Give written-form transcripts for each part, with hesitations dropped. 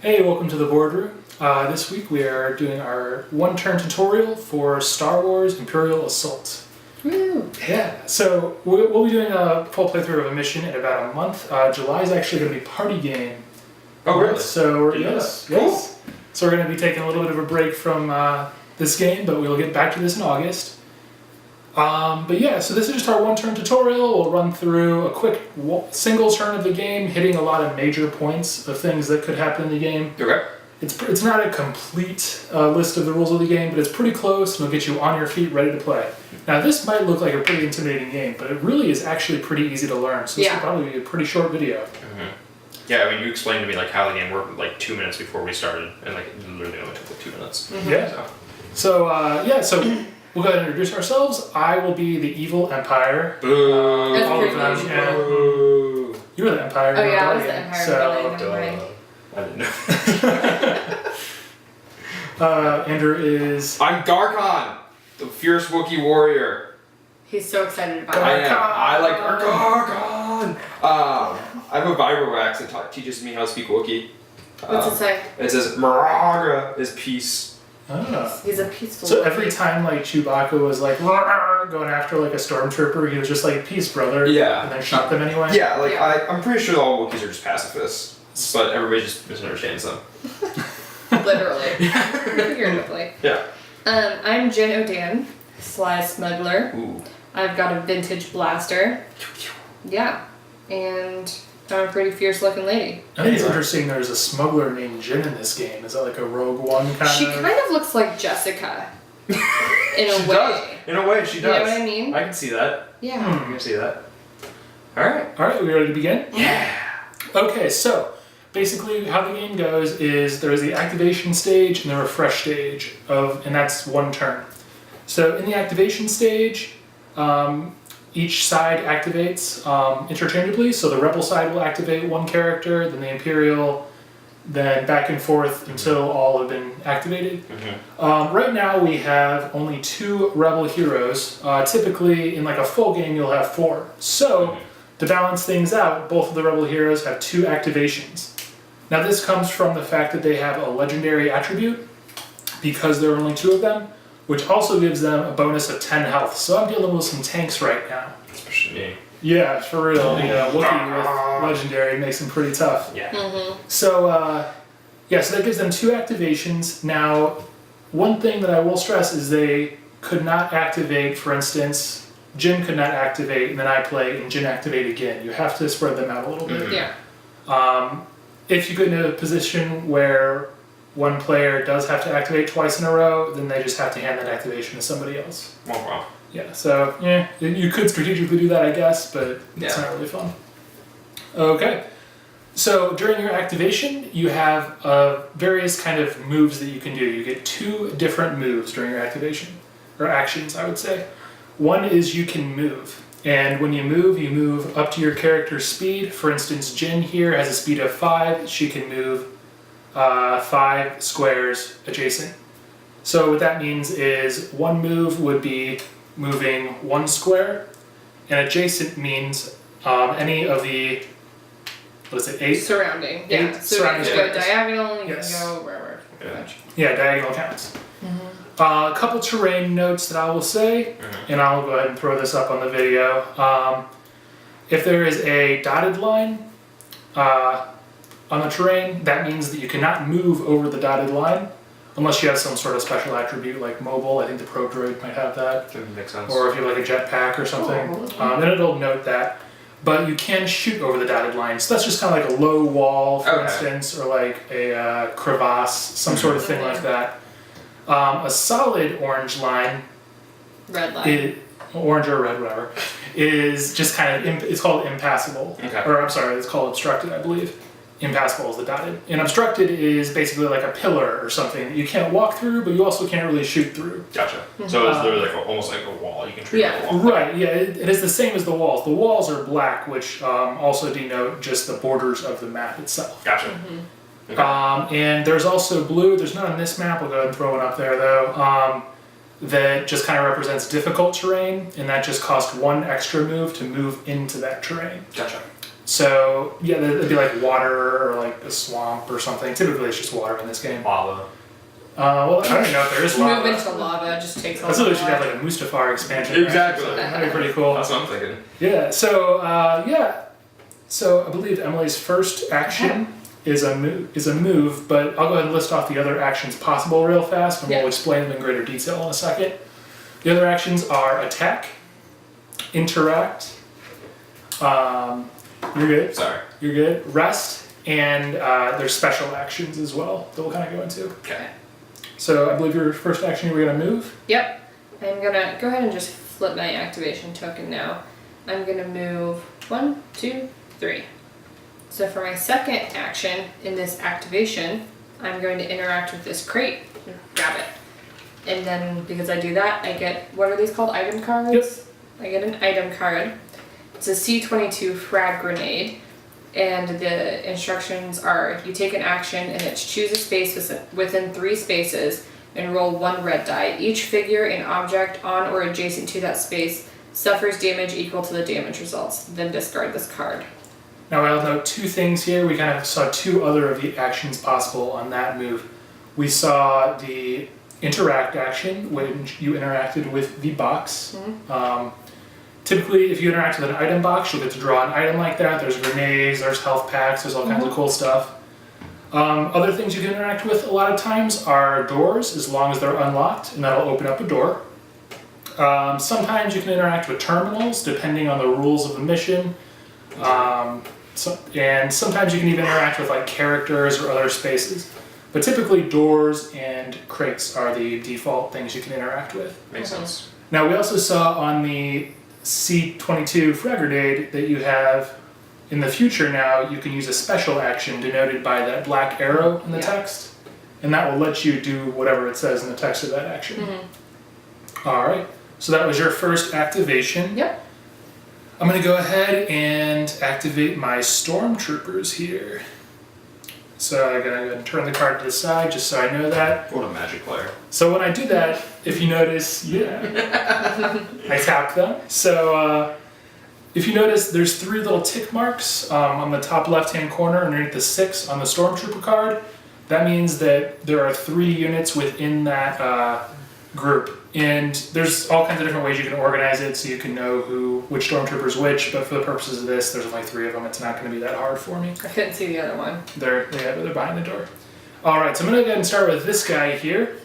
Hey, welcome to the boardroom. This week we are doing our one-turn tutorial for Star Wars Imperial Assault. Woo. Yeah, so we'll be doing a full playthrough of a mission in about a month. July is actually going to be party game. Oh, really? So Yes. Cool. So we're going to be taking a little bit of a break from this game, but we'll get back to this in August. But yeah, so this is just our one-turn tutorial. We'll run through a quick single turn of the game, hitting a lot of major points of things that could happen in the game. Okay. It's not a complete list of the rules of the game, but it's pretty close, and it'll get you on your feet, ready to play. Now, this might look like a pretty intimidating game, but it really is actually pretty easy to learn, so this will probably be a pretty short video. Mm-hmm. Yeah, I mean, you explained to me like how the game worked like 2 minutes before we started, and like it literally only took like 2 minutes. Mm-hmm. Yeah. So we'll go ahead and introduce ourselves. I will be the evil Empire. Boo! All of them. Yeah. Boo! You were the Empire. Oh yeah, I was the Empire. I didn't know. Andrew is... I'm Garkon, the fierce Wookiee warrior. He's so excited about I it. am. I like Garkon. I have a vibro accent that teaches me how to speak Wookiee. What's it say? It says Maraga is peace. Oh. He's a peaceful So Wookiee. every time like Chewbacca was like going after like a stormtrooper, he was just like, peace, brother. Yeah. And then shot them anyway. Yeah, like I'm pretty sure all Wookiees are just pacifists, but everybody just misunderstands them. Literally. Figuratively. Yeah. I'm Jen O'Dan, Sly Smuggler. Ooh. I've got a vintage blaster. Yeah. And I'm a pretty fierce looking lady. I think it's interesting there's a smuggler named Jin in this game. Is that like a Rogue One kind She of? kind of looks like Jessica. In a She way. does. In a way, she does. You know what I mean? I can see that. Yeah. I can see that. Alright. Alright, we ready to begin? Yeah. Okay, so basically how the game goes is there's the activation stage and the refresh stage and that's one turn. So in the activation stage, each side activates interchangeably. So the Rebel side will activate one character, then the Imperial, then back and forth until all have been activated. Mm-hmm. Right now we have only 2 Rebel heroes. Typically in like a full game you'll have 4. So to balance things out, both of the Rebel heroes have 2 activations. Now this comes from the fact that they have a legendary attribute because there are only 2 of them, which also gives them a bonus of 10 health. So I'm dealing with some tanks right now. Especially me. Yeah, for real. You know, Wookiee with legendary makes them pretty tough. Yeah. Mm-hmm. So, so that gives them 2 activations. Now, one thing that I will stress is they could not activate, for instance, Jin could not activate, and then I play, and Jin activate again. You have to spread them out a little bit. Yeah. If you get in a position where one player does have to activate twice in a row, then they just have to hand that activation to somebody else. Oh, wow. Yeah, so, you could strategically do that, I guess, but it's not really fun. Okay. So during your activation, you have various kind of moves that you can do. You get 2 different moves during your activation, or actions, I would say. One is you can move, and when you move up to your character's speed. For instance, Jin here has a speed of 5. She can move 5 squares adjacent. So what that means is one move would be moving 1 square, and adjacent means any of the, 8? Surrounding. 8 Yeah. So surrounding you can go squares. diagonal, you Yes. can go wherever. Yeah. Yeah, diagonal counts. A couple terrain notes that I will say, and I'll go ahead and throw this up on the video. If there is a dotted line on the terrain, that means that you cannot move over the dotted line unless you have some sort of special attribute like mobile. I think the Pro Droid might have that. That makes sense. Or if you have like a jetpack or something, then it'll note that. But you can shoot over the dotted line. So that's just kind of like a low wall, for instance, or like a crevasse, some sort of thing like that. A solid orange line, Red line. orange or red, whatever, is just kind of, it's called impassable. Okay. Or I'm sorry, it's called obstructed, I believe. Impassable is the dotted. And obstructed is basically like a pillar or something that you can't walk through, but you also can't really shoot through. Gotcha. So it's literally like almost like a wall. You can treat it like a wall. Right, yeah, it is the same as the walls. The walls are black, which also denote just the borders of the map itself. Gotcha. Okay. And there's also blue. There's none on this map. I'll go ahead and throw it up there, though. That just kind of represents difficult terrain, and that just costs 1 extra move to move into that terrain. Gotcha. So yeah, it'd be like water or like a swamp or something. Typically, it's just water in this game. Lava. Well, I don't even know if there is lava. Move into lava just takes all That's the what we should have water. like a Mustafar expansion. Exactly. Right? So that'd be pretty cool. That's what I'm thinking. Yeah. So I believe Emily's first action is a move, but I'll go ahead and list off the other actions possible real fast, and we'll explain them in greater detail in a second. The other actions are attack, interact. You're good. Sorry. You're good. Rest, and there's special actions as well that we'll kind of go into. Okay. So I believe your first action, you were going to move. Yep. I'm gonna go ahead and just flip my activation token now. I'm gonna move 1, 2, 3. So for my second action in this activation, I'm going to interact with this crate and grab it. And then because I do that, I get, what are these called? Item cards? Yep. I get an item card. It's a C22 frag grenade. And the instructions are you take an action and it's choose a space within 3 spaces and roll 1 red die. Each figure and object on or adjacent to that space suffers damage equal to the damage results. Then discard this card. Now I'll note 2 things here. We kind of saw 2 other of the actions possible on that move. We saw the interact action when you interacted with the box. Typically, if you interact with an item box, you'll get to draw an item like that. There's grenades, there's health packs, there's all kinds of cool stuff. Other things you can interact with a lot of times are doors, as long as they're unlocked, and that'll open up a door. Sometimes you can interact with terminals, depending on the rules of the mission. And sometimes you can even interact with like characters or other spaces. But typically doors and crates are the default things you can interact with. Makes sense. Now we also saw on the C22 frag grenade that you have in the future now you can use a special action denoted by that black arrow in the text. And that will let you do whatever it says in the text of that action. Alright, so that was your first activation. Yep. I'm going to go ahead and activate my stormtroopers here. So I'm going to go ahead and turn the card to the side just so I know that. What a magic player. So when I do that, if you notice, I tap them. So if you notice, there's 3 little tick marks on the top left-hand corner underneath the 6 on the stormtrooper card. That means that there are 3 units within that group. And there's all kinds of different ways you can organize it so you can know which stormtrooper's which, but for the purposes of this, there's only 3 of them. It's not going to be that hard for me. I couldn't see the other one. They're behind the door. Alright, so I'm going to go ahead and start with this guy here,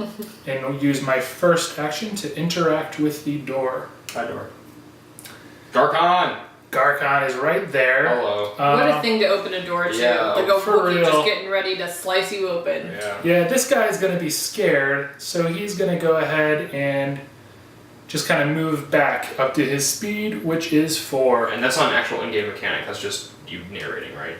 and we'll use my first action to interact with the door. Hi, door. Garkon! Garkon is right there. Hello. What a thing to open a door to. Yeah, Like a for Wookiee real. just getting ready to slice you open. Yeah, this guy's going to be scared, so he's going to go ahead and just kind of move back up to his speed, which is 4. And that's not an actual in-game mechanic, that's just you narrating, right?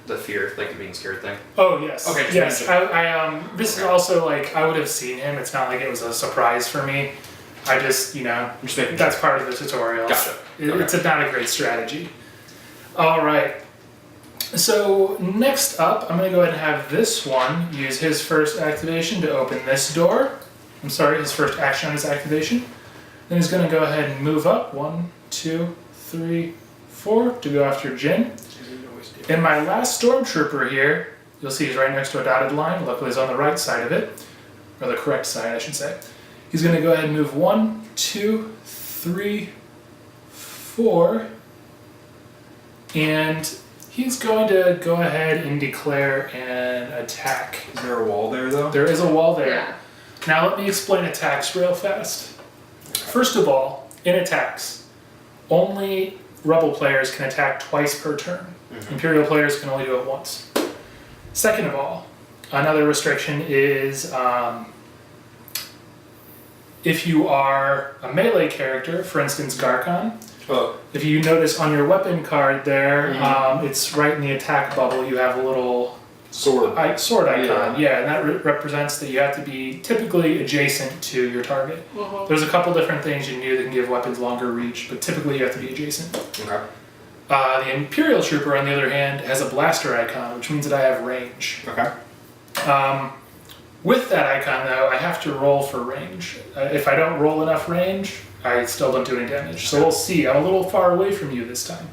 The fear, like the being scared thing. Oh, yes. Okay, just yes. mention. This is also like, I would have seen him. It's not like it was a surprise for me. I just, Just making that's part of the tutorial. Gotcha. It's not a great strategy. All right. So next up, I'm going to go ahead and have this one use his first activation to open this door. I'm sorry, his first action on his activation. Then he's going to go ahead and move up 1, 2, 3, 4 to go after Jin. And my last stormtrooper here, you'll see he's right next to a dotted line. Luckily he's on the right side of it, or the correct side I should say. He's going to go ahead and move 1, 2, 3, 4, and he's going to go ahead and declare an attack. Is there a wall there, though? There is a wall there. Yeah. Now let me explain attacks real fast. First of all, in attacks, only Rebel players can attack twice per turn. Imperial players can only do it once. Second of all, another restriction is if you are a melee character, for instance Garkon, if you notice on your weapon card there, it's right in the attack bubble, you have a little sword icon. Yeah, and that represents that you have to be typically adjacent to your target. There's a couple different things you can do that can give weapons longer reach, but typically you have to be adjacent. Okay. The Imperial Trooper, on the other hand, has a blaster icon, which means that I have range. Okay. With that icon, though, I have to roll for range. If I don't roll enough range, I still don't do any damage. So we'll see. I'm a little far away from you this time.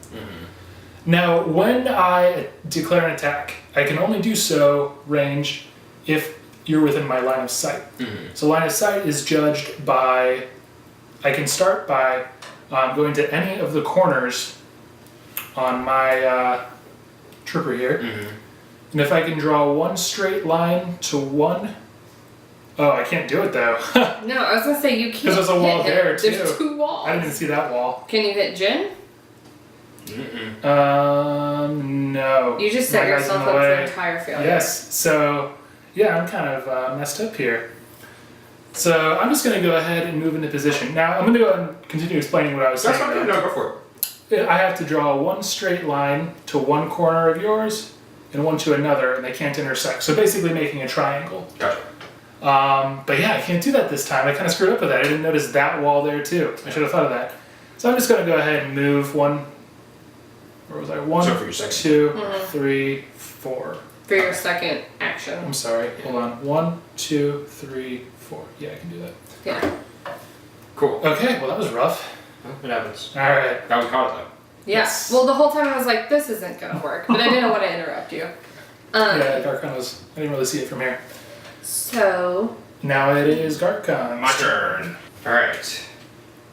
Now, when I declare an attack, I can only do so ranged if you're within my line of sight. So line of sight is judged by, I can start by going to any of the corners on my trooper here. And if I can draw one straight line to one, oh, I can't do it though. No, I was gonna say you can't. Because there's a wall hit there him. too. There's 2 walls. I didn't even see that wall. Can you hit Jin? No. You just set My guy's yourself in the up for way. entire failure. Yes, so yeah, I'm kind of messed up here. So I'm just going to go ahead and move into position. Now I'm going to go and continue explaining what I was That's saying. fine. No, go for it. I have to draw one straight line to one corner of yours and one to another, and they can't intersect. So basically making a triangle. Gotcha. But yeah, I can't do that this time. I kind of screwed up with that. I didn't notice that wall there too. I should have thought of that. So I'm just going to go ahead and move one. Where was I? One, So for your second. 2, 3, 4. For your second action. I'm sorry. Hold on. 1, 2, 3, 4. Yeah, I can do that. Yeah. Cool. Okay. Well, that was rough. It happens. All right. Now we caught it though. Yes. Well, the whole time I was like, this isn't gonna work, but I didn't want to interrupt you. Yeah, Garkon was. I didn't really see it from here. So. Now it is Garkon. My turn. Alright.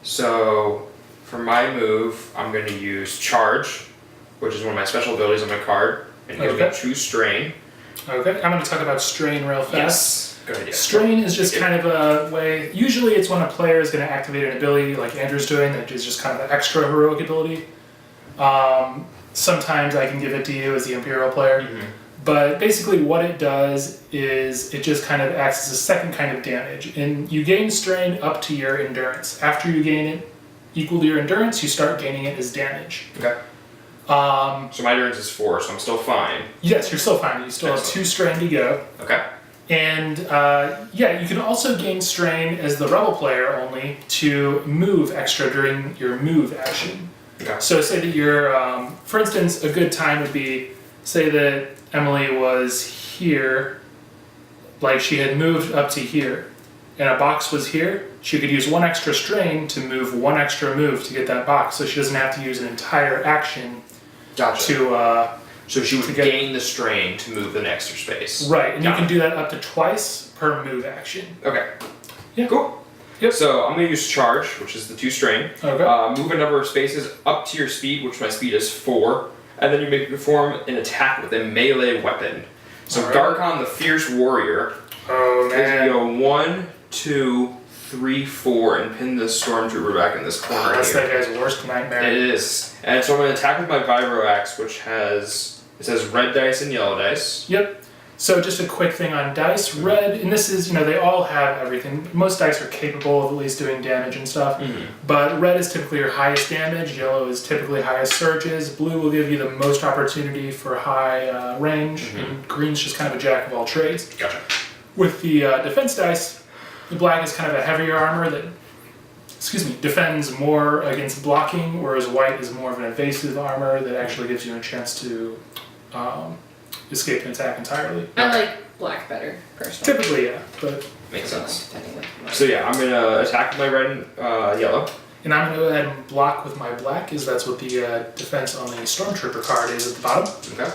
So, for my move, I'm going to use Charge, which is one of my special abilities on my card, and gives me 2 strain. Okay. I'm going to talk about strain real fast. Yes. Good idea. Strain is just kind of a way. Usually, it's when a player is going to activate an ability like Andrew's doing, that is just kind of an extra heroic ability. Sometimes I can give it to you as the Imperial player. But basically what it does is it just kind of acts as a second kind of damage. And you gain strain up to your endurance. After you gain it equal to your endurance, you start gaining it as damage. Okay. So my endurance is 4, so I'm still fine. Yes, you're still fine. You still have 2 strain to go. Okay. And yeah, you can also gain strain as the rebel player only to move extra during your move action. Okay. So say that you're, for instance, a good time would be, say that Emily was here, like she had moved up to here, and a box was here, she could use 1 extra strain to move 1 extra move to get that box, so she doesn't have to use an entire action Gotcha. to, so she would gain the strain to move the extra space. right, and you can do that up to twice per move action. Okay. Yeah. Cool. Yep. So I'm going to use Charge, which is the 2 strain. Okay. Move a number of spaces up to your speed, which my speed is 4. And then you may perform an attack with a melee weapon. So Alright. Garkon, the fierce warrior, Oh is going man. to go 1, 2, 3, 4, and pin the stormtrooper back in this corner That's here. that guy's worst nightmare. It is. And so I'm going to attack with my Vibro Axe, which has, it says red dice and yellow dice. Yep. So just a quick thing on dice. Red, and this is, they all have everything. Most dice are capable of at least doing damage and stuff. But red is typically your highest damage. Yellow is typically highest surges. Blue will give you the most opportunity for high range. And green's just kind of a jack of all trades. Gotcha. With the defense dice, the black is kind of a heavier armor that, defends more against blocking, whereas white is more of an evasive armor that actually gives you a chance to escape an attack entirely. I like black better, personally. Typically, yeah, but Makes sense. Depending on- So yeah, I'm going to attack with my red and yellow. and I'm gonna go ahead and block with my black, as that's what the defense on the Stormtrooper card is at the bottom. Okay.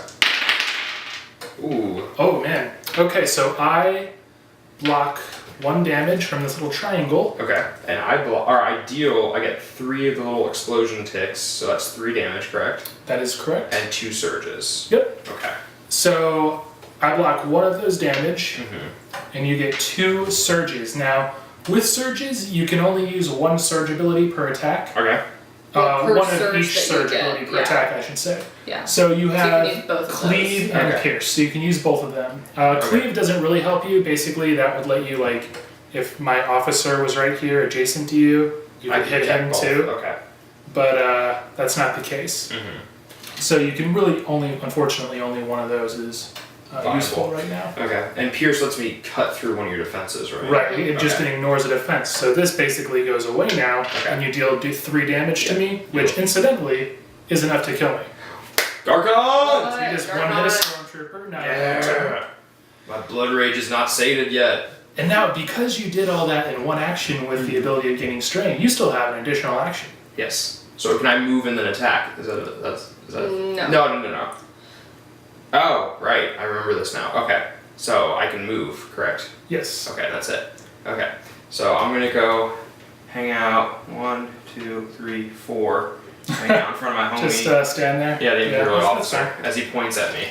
Ooh. Oh man. Okay, so I block 1 damage from this little triangle. Okay. And I get 3 of the little explosion ticks, so that's 3 damage, correct? That is correct. And 2 surges. Yep. Okay. So I block 1 of those damage, and you get 2 surges. Now, with surges, you can only use 1 surge ability per attack. Okay. Well, per 1 of surge each that you surge get, ability per yeah. attack, I should say. Yeah. So you have use both of cleave those. and Okay. pierce, so you can use both of them. Cleave doesn't really help you. Basically, that would let you, like, if my officer was right here adjacent to you, you could hit him both. too. Okay. But that's not the case. So you can really unfortunately, only 1 of those is useful right now. Okay. And pierce lets me cut through one of your defenses, right? Right, it just Okay. ignores a defense. So this basically goes away now, and you deal 3 damage to me, which incidentally is enough to kill me. Garkon! So you just Garkon. 1 hit a Stormtrooper, now Yeah. My blood rage is not sated yet. And now, because you did all that in 1 action with the ability of gaining strain, you still have an additional action. Yes. So can I move and then attack? Is that No. No. Oh, right. I remember this now. Okay. So I can move, correct? Yes. Okay, that's it. Okay. So I'm gonna go hang out 1, 2, 3, 4. Hang out in front of my homie. Just stand there. Yeah, the Imperial that's officer fine. as he points at me.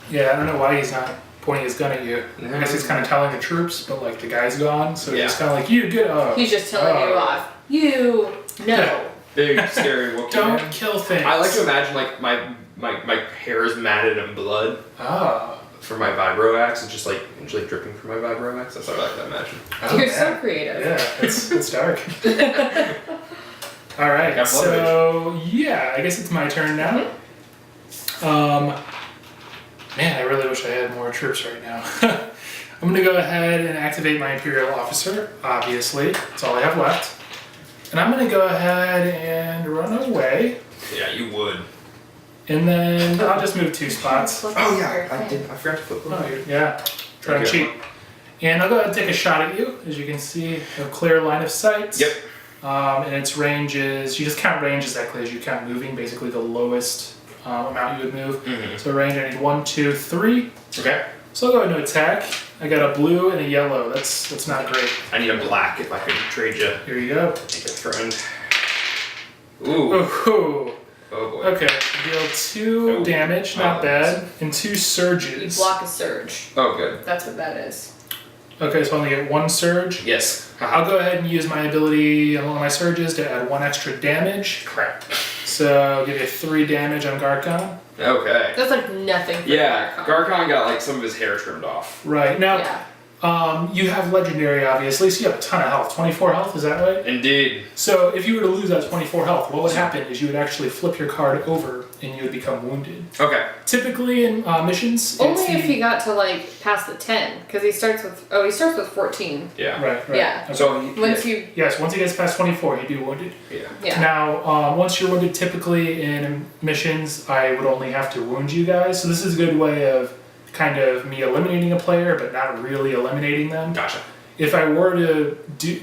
Yeah, I don't know why he's not pointing his gun at you. I guess he's kind of telling the troops, but like the guy's gone, so he's kind of like, you get up. He's just telling you off. You no. Big scary Wookiee. Don't man. kill things. I like to imagine like my hair is matted in blood. Oh. For my vibro axe, it's just like dripping from my vibro axe. That's what I like to imagine. Oh, You're man. so creative. Yeah, it's dark. All right, so yeah, I guess it's my turn now. Man, I really wish I had more troops right now. I'm gonna go ahead and activate my Imperial Officer. Obviously, that's all I have left. And I'm gonna go ahead and run away. Yeah, you would. And then I'll just move 2 spots. Oh yeah, I forgot to flip. Oh, yeah, trying to cheat. And I'll go ahead and take a shot at you. As you can see, a clear line of sight. Yep. And its range is, you just count range exactly as you count moving, basically the lowest amount you would move. Mm-hmm. So range, I need 1, 2, 3. Okay. So I'll go ahead and attack. I got a blue and a yellow. That's not great. I need a black if I could trade you. Here you go. Take a friend. Ooh. Ooh. Oh boy. Okay, deal 2 damage, not bad, and 2 surges. You block a surge. Oh good. That's what that is. Okay, so I only get 1 surge. Yes. I'll go ahead and use my ability on one of my surges to add 1 extra damage. Crap. So I'll give you 3 damage on Garkon. Okay. That's like nothing for Yeah, Garkon. Garkon got like some of his hair trimmed off. Right, now Yeah. you have legendary obviously, so you have a ton of health. 24 health, is that right? Indeed. So if you were to lose that 24 health, what would happen is you would actually flip your card over and you would become wounded. Okay. Typically in missions, Only it's if he got to like past the 10, because he starts with 14. Yeah. Right. Yeah. Okay. So Once you Yes, once he gets past 24, he'd be wounded. yeah. Now, once you're wounded, typically in missions, I would only have to wound you guys. So this is a good way of kind of me eliminating a player, but not really eliminating them. Gotcha. If I were to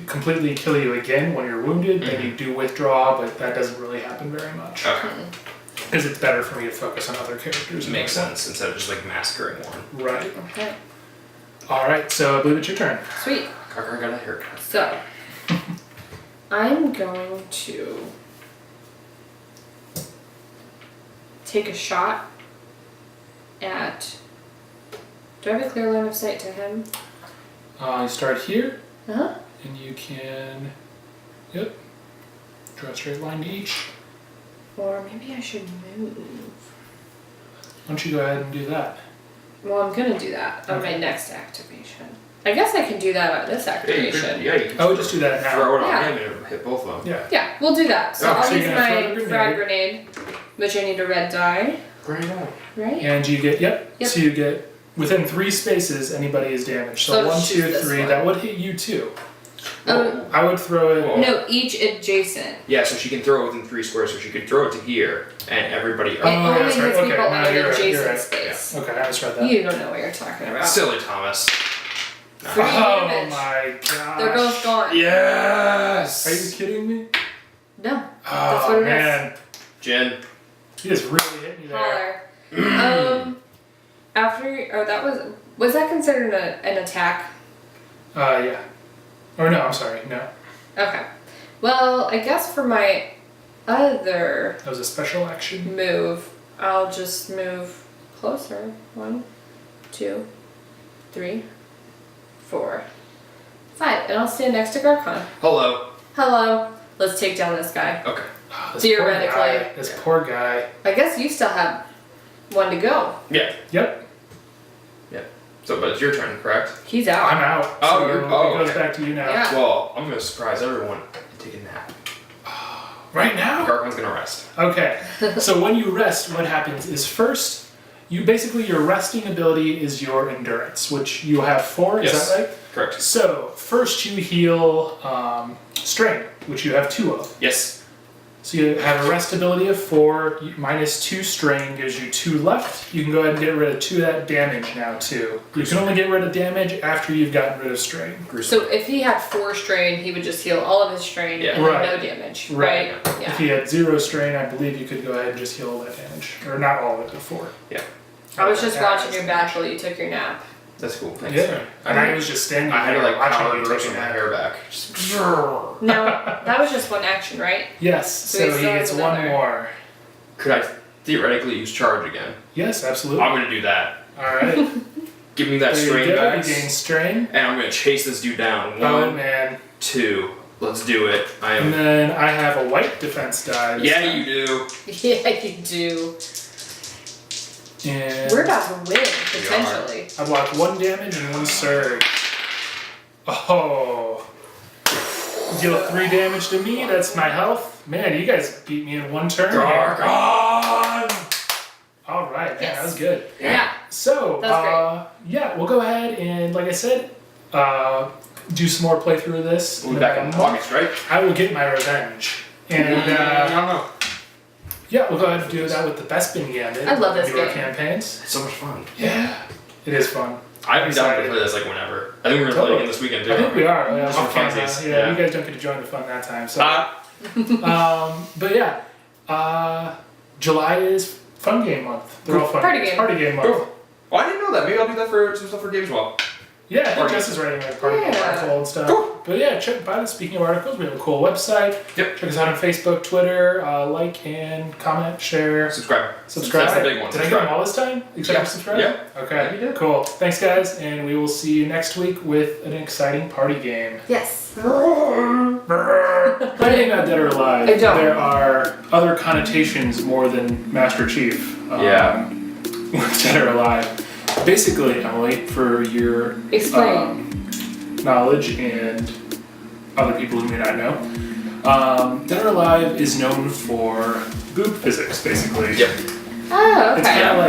completely kill you again when you're wounded, then you do withdraw, but that doesn't really happen very much. Okay. Because it's better for me to focus on other characters. Makes sense instead of just like massacring one. Right. Okay. Alright, so I believe it's your turn. Sweet. Garkon got a haircut. So I'm going to take a shot at. Do I have a clear line of sight to him? You start here, Uh-huh. and you can, yep, draw a straight line to each. Or maybe I should move. Why don't you go ahead and do that? Well, I'm gonna do that on my next activation. I guess I can do that on this activation. Yeah, you can I would just do that now. throw it on Yeah. him and it'll hit both of them. Yeah. Yeah, we'll do that. So Oh, I'll so you're use gonna throw my the frag grenade, which I need a red die, Great on. right? And you get, yep. Yep. So you get, within 3 spaces, anybody is damaged. So So 1, choose 2, this 3, one. that would hit you too. Oh, I would throw it. Whoa. no, each adjacent. Yeah, so she can throw it within 3 squares, so she could throw it to here, and everybody. It Oh, yeah, only that's hits right. Okay, people no, in you're an right, you're adjacent right. space. Okay, I misread that. You don't know what you're talking about. Silly Thomas. Free Oh damage. my gosh. They're both gone. Yes! Are you kidding me? No. Oh, what it is. man. Jen. You just really hit me there. Holler. After, was that considered an attack? Yeah. Or no, I'm sorry, no. Okay. Well, I guess for my other That was a special action. move, I'll just move closer. 1, 2, 3, 4, 5. And I'll stand next to Garkon. Hello. Hello. Let's take down this guy. Okay. Oh, this Theoretically. Poor guy. This poor guy. I guess you still have one to go. Yeah. Yep. So, but it's your turn, correct? He's out. I'm out. Oh, so you're- it oh, goes okay. back to you now. Yeah. Well, I'm gonna surprise everyone and take a nap. Right now? Garkon's gonna rest. Okay. So when you rest, what happens is first, you basically, your resting ability is your endurance, which you have 4, is Yes. that right? Correct. So first you heal strain, which you have 2 of. Yes. So you have a rest ability of 4, -2 strain gives you 2 left. You can go ahead and get rid of 2 of that damage now too. You can only get rid of damage after you've gotten rid of strain. So if he had 4 strain, he would just heal all of his strain and then no damage, right? Yeah. If he had 0 strain, I believe you could go ahead and just heal all that damage. Or not all of it, but 4. Yeah. I was just watching your back while you took your nap. That's cool. Thanks. Yeah. And I was just standing I had to there like watching power you grip take my your nap. hair back. No, that was just one action, right? Yes, So so he he still gets has one another. more. Could I theoretically use charge again? Yes, absolutely. I'm gonna do that. Alright. Give me that There you strain go. back. You gain strain. And I'm gonna chase this dude down. Oh 1, man. 2. Let's do it. I And am. then I have a white defense die. this Yeah, time. you do. Yeah, you do. And We're about to win, potentially. I block 1 damage and 1 surge. Oh. Deal 3 damage to me, that's my health. Man, you guys beat me in 1 turn. Gargon! Alright, man, Yes. that was good. Yeah. So, That was yeah, we'll go ahead and, like I said, do some more playthrough of this. We'll be back in about a month. August, right? I will get my revenge. And, I don't know. yeah, we'll go ahead and do that with the Bespin Gambit. I love this Do our game. campaigns. It's so much fun. Yeah, it is fun. I'm down to Excited. play this like whenever. I think we're gonna play it again this weekend too. I think we are. Yeah, Just for I'll find funsies. out. Yeah, you guys don't get to join the fun that time. So, but yeah, July is fun game month. They're all fun. Party games. game. Party game month. Cool. Oh, I didn't know that. Maybe I'll do that for some stuff for Games Well. Yeah, I think Party Jess is writing a party game Yeah. article and stuff. Cool. But yeah, check by the speaking of articles, we have a cool website. Yep. Check us out on Facebook, Twitter, like and comment, share, Subscribe. subscribe. That's the big one. Did I get them all this time? Except Yeah. for subscribe? Yeah. Okay. Yeah, you did. Cool. Thanks guys, and we will see you next week with an exciting party game. Yes. Playing Dead or Alive, I don't. there are other connotations more than Master Chief. Yeah. With Dead or Alive. Basically, Emily, for your Explain. knowledge and other people who may not know, Dead or Alive is known for boob physics, basically. Yep. Oh, It's okay. kind of like